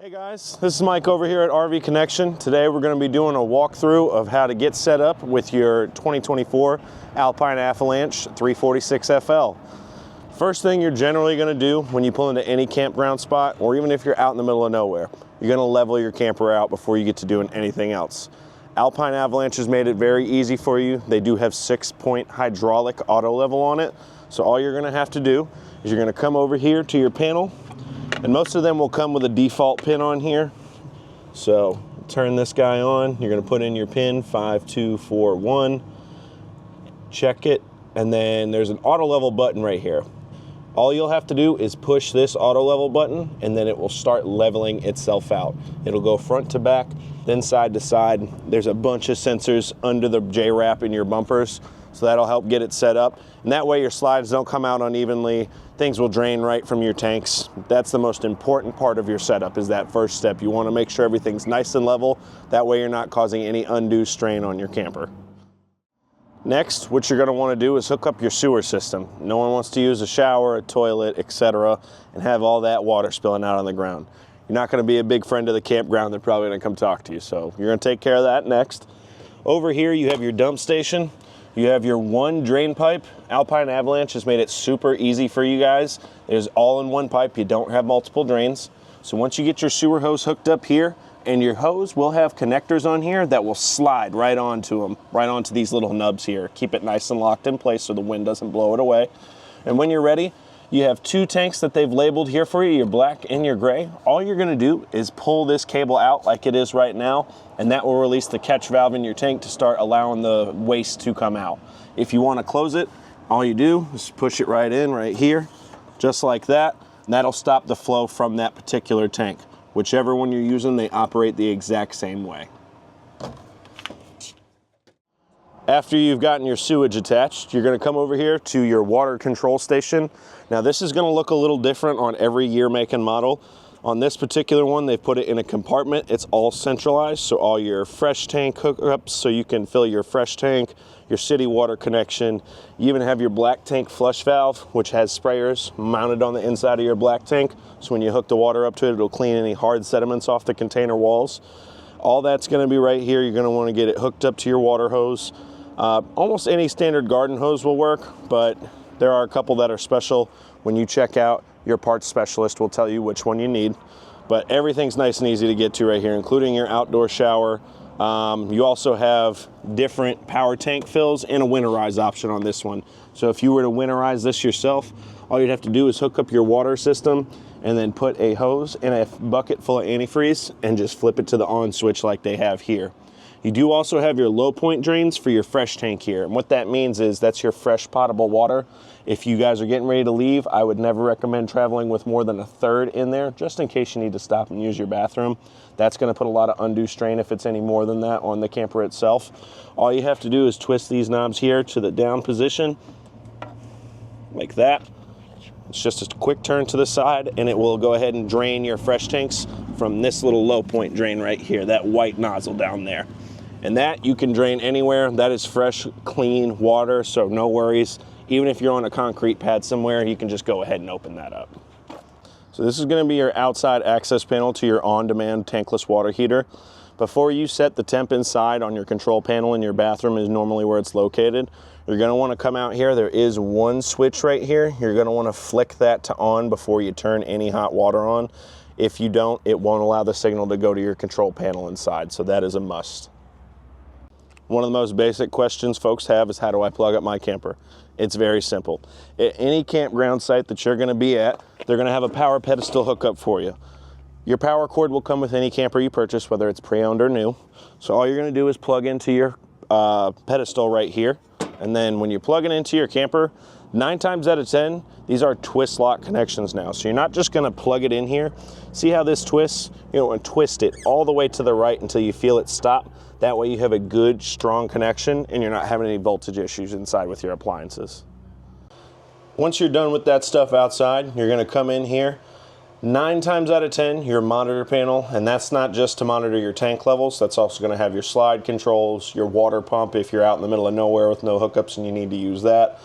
Hey guys, this is Mike over here at RV Connection. Today we're going to be doing a walkthrough of how to get set up with your 2024 Alpine Avalanche 346 FL. First thing you're generally going to do when you pull into any campground spot, or even if you're out in the middle of nowhere, you're going to level your camper out before you get to doing anything else. Alpine Avalanche has made it very easy for you. They do have 6-point hydraulic auto level on it. So all you're going to have to do is you're going to come over here to your panel. And most of them will come with a default pin on here. So turn this guy on. You're going to put in your pin 5241. Check it. And then there's an auto level button right here. All you'll have to do is push this auto level button and then it will start leveling itself out. It'll go front to back, then side to side. There's a bunch of sensors under the J-wrap in your bumpers. So that'll help get it set up. And that way your slides don't come out unevenly. Things will drain right from your tanks. That's the most important part of your setup, is that first step. You want to make sure everything's nice and level. That way you're not causing any undue strain on your camper. Next, what you're going to want to do is hook up your sewer system. No one wants to use a shower, a toilet, etc., and have all that water spilling out on the ground. You're not going to be a big friend of the campground. They're probably going to come talk to you. So you're going to take care of that next. Over here you have your dump station. You have your one drain pipe. Alpine Avalanche has made it super easy for you guys. There's all in one pipe. You don't have multiple drains. So once you get your sewer hose hooked up here, and your hose will have connectors on here that will slide right onto them, right onto these little nubs here. Keep it nice and locked in place so the wind doesn't blow it away. And when you're ready, you have two tanks that they've labeled here for you, your black and your gray. All you're gonna do is pull this cable out like it is right now, and that will release the catch valve in your tank to start allowing the waste to come out. If you wanna close it, all you do is push it right in, right here, just like that, and that'll stop the flow from that particular tank. Whichever one you're using, they operate the exact same way. After you've gotten your sewage attached, you're gonna come over here to your water control station. Now this is gonna look a little different on every year, make, and model. On this particular one, they've put it in a compartment. It's all centralized, so all your fresh tank hookups, so you can fill your fresh tank, your city water connection. You even have your black tank flush valve, which has sprayers mounted on the inside of your black tank. So when you hook the water up to it, it'll clean any hard sediments off the container walls. All that's gonna be right here. You're gonna wanna get it hooked up to your water hose. Almost any standard garden hose will work, but there are a couple that are special. When you check out, your parts specialist will tell you which one you need. But everything's nice and easy to get to right here, including your outdoor shower. You also have different power tank fills and a winterize option on this one. So if you were to winterize this yourself, all you'd have to do is hook up your water system and then put a hose in a bucket full of antifreeze and just flip it to the on switch like they have here. You do also have your low point drains for your fresh tank here. And what that means is that's your fresh potable water. If you guys are getting ready to leave, I would never recommend traveling with more than a third in there, just in case you need to stop and use your bathroom. That's gonna put a lot of undue strain if it's any more than that on the camper itself. All you have to do is twist these knobs here to the down position, like that. It's just a quick turn to the side and it will go ahead and drain your fresh tanks from this little low point drain right here, that white nozzle down there. And that you can drain anywhere. That is fresh, clean water, so no worries. Even if you're on a concrete pad somewhere, you can just go ahead and open that up. So this is gonna be your outside access panel to your on-demand tankless water heater. Before you set the temp inside on your control panel in your bathroom is normally where it's located. You're gonna wanna come out here. There is one switch right here. You're gonna wanna flick that to on before you turn any hot water on. If you don't, it won't allow the signal to go to your control panel inside, so that is a must. One of the most basic questions folks have is, how do I plug up my camper? It's very simple. At any campground site that you're gonna be at, they're gonna have a power pedestal hookup for you. Your power cord will come with any camper you purchase, whether it's pre-owned or new. So all you're gonna do is plug into your pedestal right here. And then when you plug it into your camper, 9 times out of 10, these are twist lock connections now. So you're not just gonna plug it in here. See how this twists? You know, and twist it all the way to the right until you feel it stop. That way you have a good, strong connection and you're not having any voltage issues inside with your appliances. Once you're done with that stuff outside, you're gonna come in here. 9 times out of 10, your monitor panel, and that's not just to monitor your tank levels, that's also gonna have your slide controls, your water pump if you're out in the middle of nowhere with no hookups and you need to use that.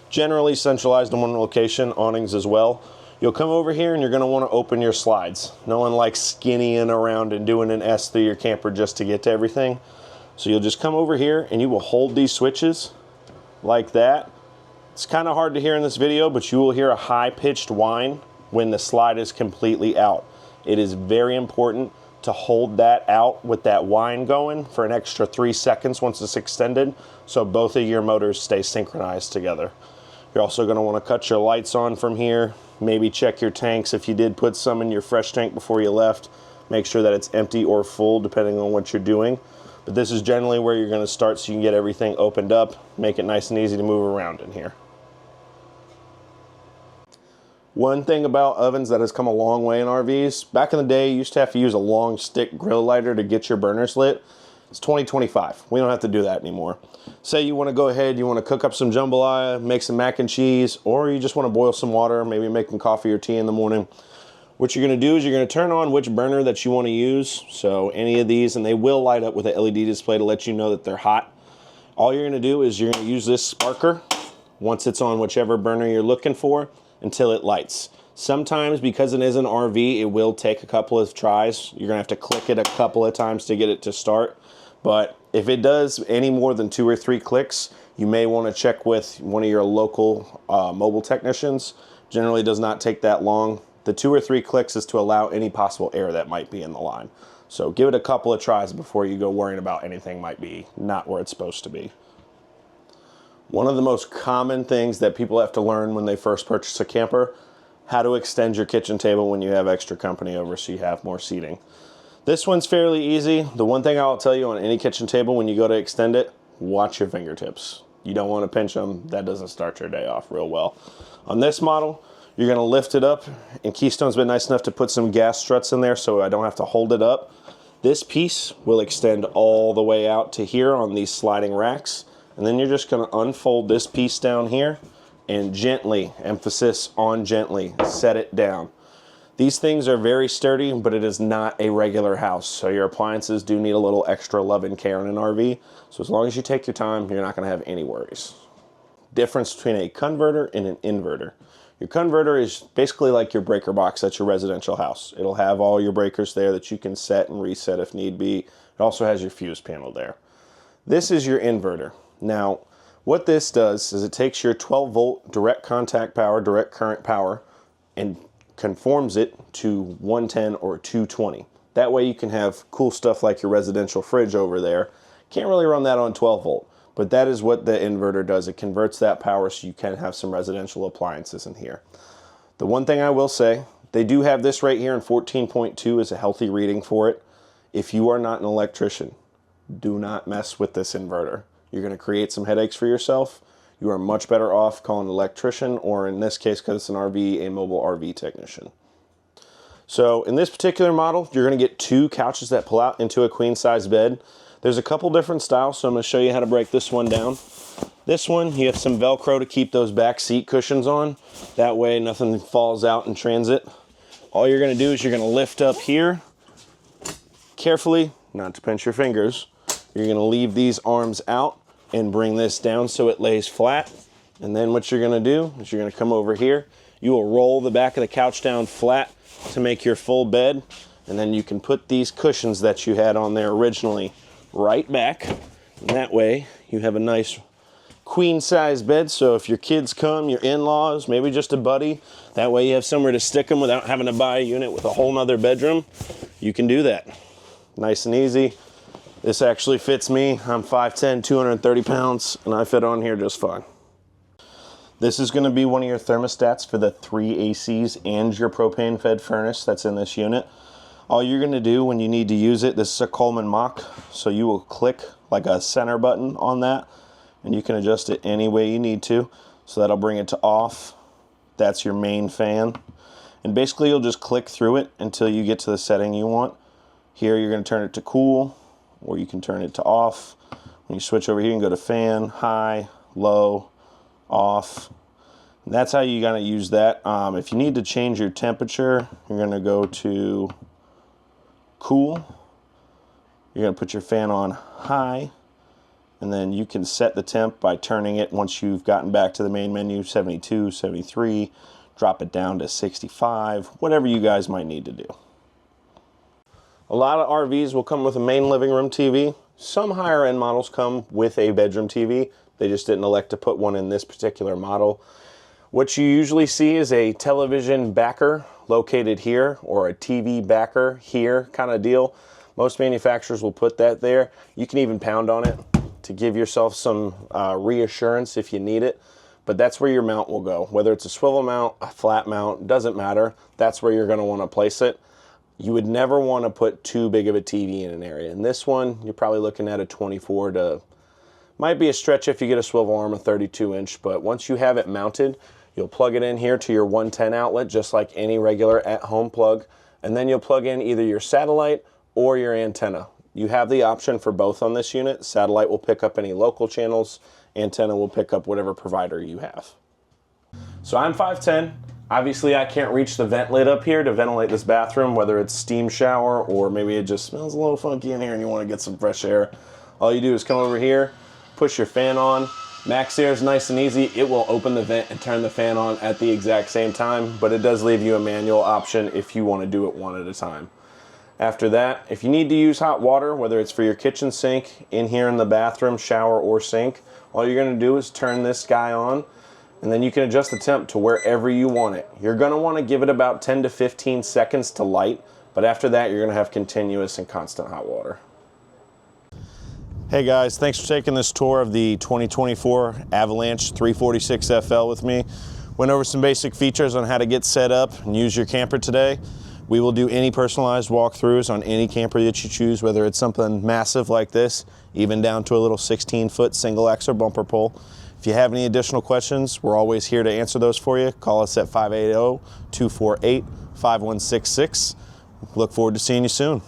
Generally centralized in one location, awnings as well. You'll come over here and you're going to want to open your slides. No one likes skinnying around and doing an S through your camper just to get to everything. So you'll just come over here and you will hold these switches like that. It's kind of hard to hear in this video, but you will hear a high-pitched whine when the slide is completely out. It is very important to hold that out with that whine going for an extra 3 seconds once it's extended, so both of your motors stay synchronized together. You're also going to want to cut your lights on from here. Maybe check your tanks if you did put some in your fresh tank before you left. Make sure that it's empty or full depending on what you're doing. But this is generally where you're going to start so you can get everything opened up, make it nice and easy to move around in here. One thing about ovens that has come a long way in RVs, back in the day you used to have to use a long stick grill lighter to get your burners lit. It's 2025. We don't have to do that anymore. Say you want to go ahead, you want to cook up some jambalaya, make some mac and cheese, or you just want to boil some water, maybe making coffee or tea in the morning. What you're going to do is you're going to turn on which burner that you want to use. So any of these, and they will light up with an LED display to let you know that they're hot. All you're going to do is you're going to use this sparker once it's on whichever burner you're looking for until it lights. Sometimes, because it is an RV, it will take a couple of tries. You're going to have to click it a couple of times to get it to start. But if it does any more than 2 or 3 clicks, you may want to check with one of your local mobile technicians. Generally does not take that long. The 2 or 3 clicks is to allow any possible error that might be in the line. So give it a couple of tries before you go worrying about anything might be not where it's supposed to be. One of the most common things that people have to learn when they first purchase a camper, how to extend your kitchen table when you have extra company over so you have more seating. This one's fairly easy. The one thing I'll tell you on any kitchen table when you go to extend it, watch your fingertips. You don't want to pinch them. That doesn't start your day off real well. On this model, you're going to lift it up, and Keystone's been nice enough to put some gas struts in there so I don't have to hold it up. This piece will extend all the way out to here on these sliding racks, and then you're just going to unfold this piece down here and gently, emphasis on gently, set it down. These things are very sturdy, but it is not a regular house, so your appliances do need a little extra love and care in an RV. So as long as you take your time, you're not going to have any worries. Difference between a converter and an inverter. Your converter is basically like your breaker box at your residential house. It'll have all your breakers there that you can set and reset if need be. It also has your fuse panel there. This is your inverter. Now, what this does is it takes your 12-volt direct contact power, direct current power, and conforms it to 110 or 220. That way you can have cool stuff like your residential fridge over there. Can't really run that on 12 volt, but that is what the inverter does. It converts that power so you can have some residential appliances in here. The one thing I will say, they do have this right here in 14.2 as a healthy reading for it. If you are not an electrician, do not mess with this inverter. You're going to create some headaches for yourself. You are much better off calling an electrician, or in this case, because it's an RV, a mobile RV technician. So in this particular model, you're going to get 2 couches that pull out into a queen size bed. There's a couple different styles, so I'm going to show you how to break this one down. This one, you have some Velcro to keep those back seat cushions on. That way nothing falls out in transit. All you're going to do is you're going to lift up here carefully, not to pinch your fingers. You're going to leave these arms out and bring this down so it lays flat. And then what you're going to do is you're going to come over here. You will roll the back of the couch down flat to make your full bed. And then you can put these cushions that you had on there originally right back. And that way you have a nice queen size bed. So if your kids come, your in-laws, maybe just a buddy, that way you have somewhere to stick them without having to buy a unit with a whole nother bedroom. You can do that. Nice and easy. This actually fits me. I'm 5'10", 230 pounds, and I fit on here just fine. This is going to be one of your thermostats for the 3 ACs and your propane-fed furnace that's in this unit. All you're going to do when you need to use it, this is a Coleman Mach, so you will click like a center button on that, and you can adjust it any way you need to. So that'll bring it to off. That's your main fan. And basically you'll just click through it until you get to the setting you want. Here you're going to turn it to cool, or you can turn it to off. When you switch over here, you can go to fan, high, low, off. And that's how you gotta use that. If you need to change your temperature, you're gonna go to cool. You're gonna put your fan on high, and then you can set the temp by turning it once you've gotten back to the main menu, 72, 73, drop it down to 65, whatever you guys might need to do. A lot of RVs will come with a main living room TV. Some higher end models come with a bedroom TV. They just didn't elect to put one in this particular model. What you usually see is a television backer located here, or a TV backer here kind of deal. Most manufacturers will put that there. You can even pound on it to give yourself some reassurance if you need it. But that's where your mount will go. Whether it's a swivel mount, a flat mount, doesn't matter. That's where you're going to want to place it. You would never want to put too big of a TV in an area. In this one, you're probably looking at a 24 to, might be a stretch if you get a swivel arm, a 32-inch, but once you have it mounted, you'll plug it in here to your 110 outlet, just like any regular at-home plug, and then you'll plug in either your satellite or your antenna. You have the option for both on this unit. Satellite will pick up any local channels, antenna will pick up whatever provider you have. So I'm 5'10". Obviously I can't reach the vent lid up here to ventilate this bathroom, whether it's steam shower or maybe it just smells a little funky in here and you want to get some fresh air. All you do is come over here, push your fan on. Max Air is nice and easy. It will open the vent and turn the fan on at the exact same time, but it does leave you a manual option if you want to do it one at a time. After that, if you need to use hot water, whether it's for your kitchen sink, in here in the bathroom, shower, or sink, all you're going to do is turn this guy on, and then you can adjust the temp to wherever you want it. You're going to want to give it about 10 to 15 seconds to light, but after that, you're going to have continuous and constant hot water. Hey guys, thanks for taking this tour of the 2024 Avalanche 346 FL with me. Went over some basic features on how to get set up and use your camper today. We will do any personalized walkthroughs on any camper that you choose, whether it's something massive like this, even down to a little 16-foot single axle bumper pole. If you have any additional questions, we're always here to answer those for you. Call us at 580-248-5166. Look forward to seeing you soon.